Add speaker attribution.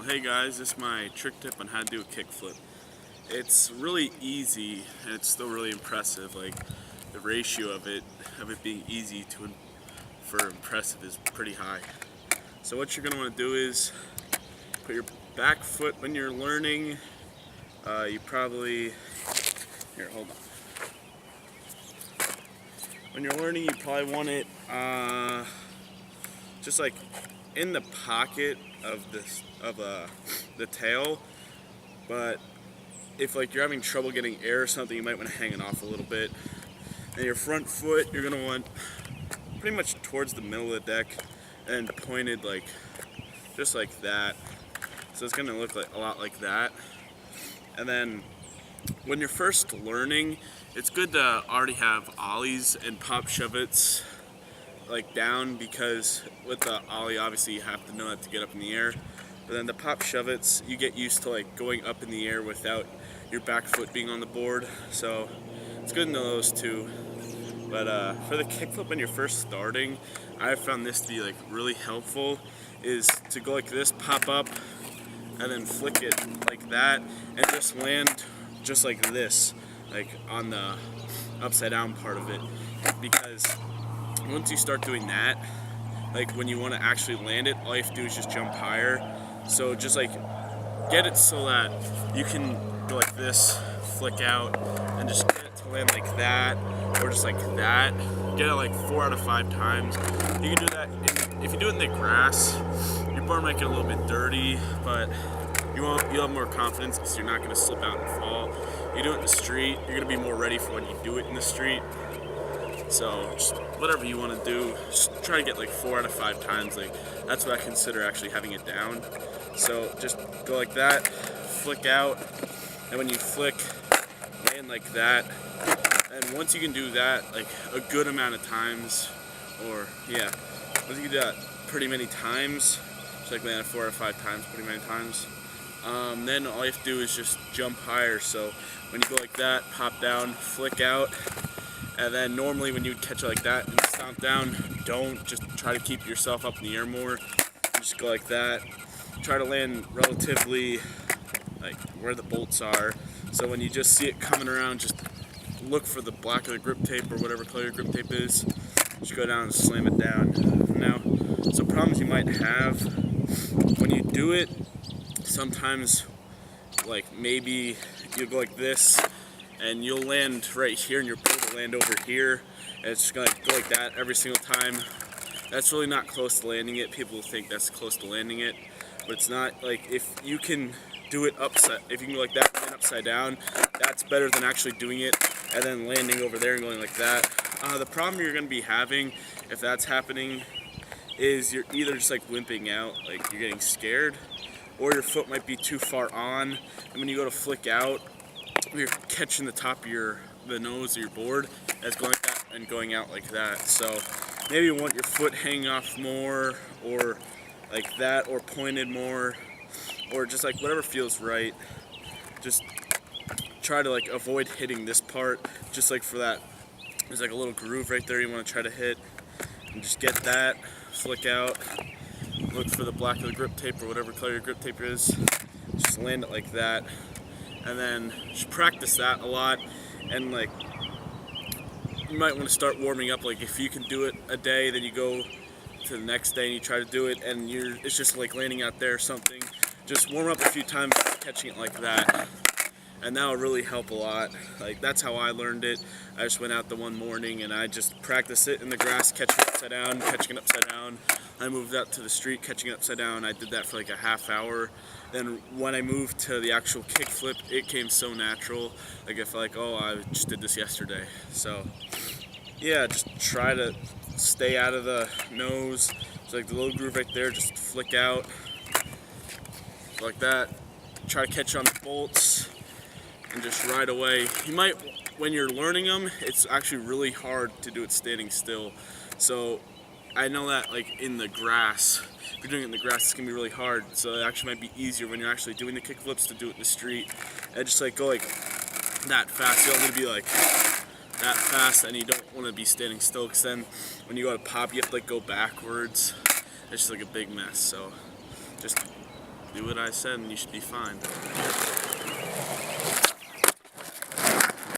Speaker 1: Hey guys, this is my trick tip on how to do a kickflip. It's really easy and it's still really impressive. Like the ratio of it being easy for impressive is pretty high. So what you're gonna want to do is put your back foot when you're learning. You probably hold on. When you're learning, you probably want it just like in the pocket of the tail, but if like you're having trouble getting air or something, you might want to hang it off a little bit. And your front foot, you're gonna want pretty much towards the middle of the deck and pointed like just like that. So it's gonna look like a lot like that. And then when you're first learning, it's good to already have ollies and pop shove-its like down, because with the ollie obviously you have to know how to get up in the air, but then the pop shove-its you get used to like going up in the air without your back foot being on the board, so it's good to know those two. But for the kickflip when you're first starting, I found this to be like really helpful, is to go like this, pop up and then flick it like that and just land just like this, like on the upside down part of it, because once you start doing that, like when you want to actually land it, all you have to do is just jump higher. So just like get it so that you can go like this, flick out, and just get it to land like that, or just like that. Get it like 4 out of 5 times. You can do that if you do it in the grass. Your board might get a little bit dirty, but you'll have more confidence because you're not going to slip out and fall. You do it in the street, you're going to be more ready for when you do it in the street. So just whatever you want to do, just try to get like 4 out of 5 times. Like that's what I consider actually having it down. So just go like that, flick out, and when you flick, land like that. And once you can do that like a good amount of times, or yeah, once you can do that pretty many times, just like land 4 out of 5 times, pretty many times, then all you have to do is just jump higher. So when you go like that, pop down, flick out. And then normally when you would catch it like that and stomp down, don't, just try to keep yourself up in the air more. Just go like that. Try to land relatively like where the bolts are. So when you just see it coming around, just look for the black of the grip tape or whatever color your grip tape is. Just go down and slam it down. Now, some problems you might have when you do it, sometimes like maybe you'll go like this, and you'll land right here and your board will land over here, and it's just gonna go like that every single time. That's really not close to landing it. People think that's close to landing it, but it's not. Like if you can do it upside, if you can go like that and upside down, that's better than actually doing it and then landing over there and going like that. The problem you're gonna be having if that's happening is you're either just like wimping out, like you're getting scared, or your foot might be too far on, and when you go to flick out, you're catching the top of the nose of your board as going like that and going out like that. So maybe you want your foot hanging off more, or like that, or pointed more, or just like whatever feels right. Just try to like avoid hitting this part, just like for that, there's like a little groove right there you want to try to hit, and just get that, flick out, look for the black of the grip tape or whatever color your grip tape is, just land it like that. And then just practice that a lot, and like you might want to start warming up. Like if you can do it a day, then you go to the next day and you try to do it, and it's just like landing out there or something. Just warm up a few times, catching it like that, and that'll really help a lot. Like that's how I learned it. I just went out the one morning and I just practiced it in the grass, catching it upside down, catching it upside down. I moved out to the street, catching it upside down. I did that for like a half hour. Then when I moved to the actual kickflip, it came so natural. Like I felt like, oh, I just did this yesterday. So yeah, just try to stay out of the nose. It's like the little groove right there, just flick out like that. Try to catch on the bolts and just ride away. You might, when you're learning them, it's actually really hard to do it standing still. So I know that like in the grass, if you're doing it in the grass, it's gonna be really hard. So it actually might be easier when you're actually doing the kickflips to do it in the street. And just like go like that fast. You don't need to be like that fast, and you don't want to be standing still, because then when you go to pop, you have to like go backwards. It's just like a big mess. So just Do what I said and you should be fine.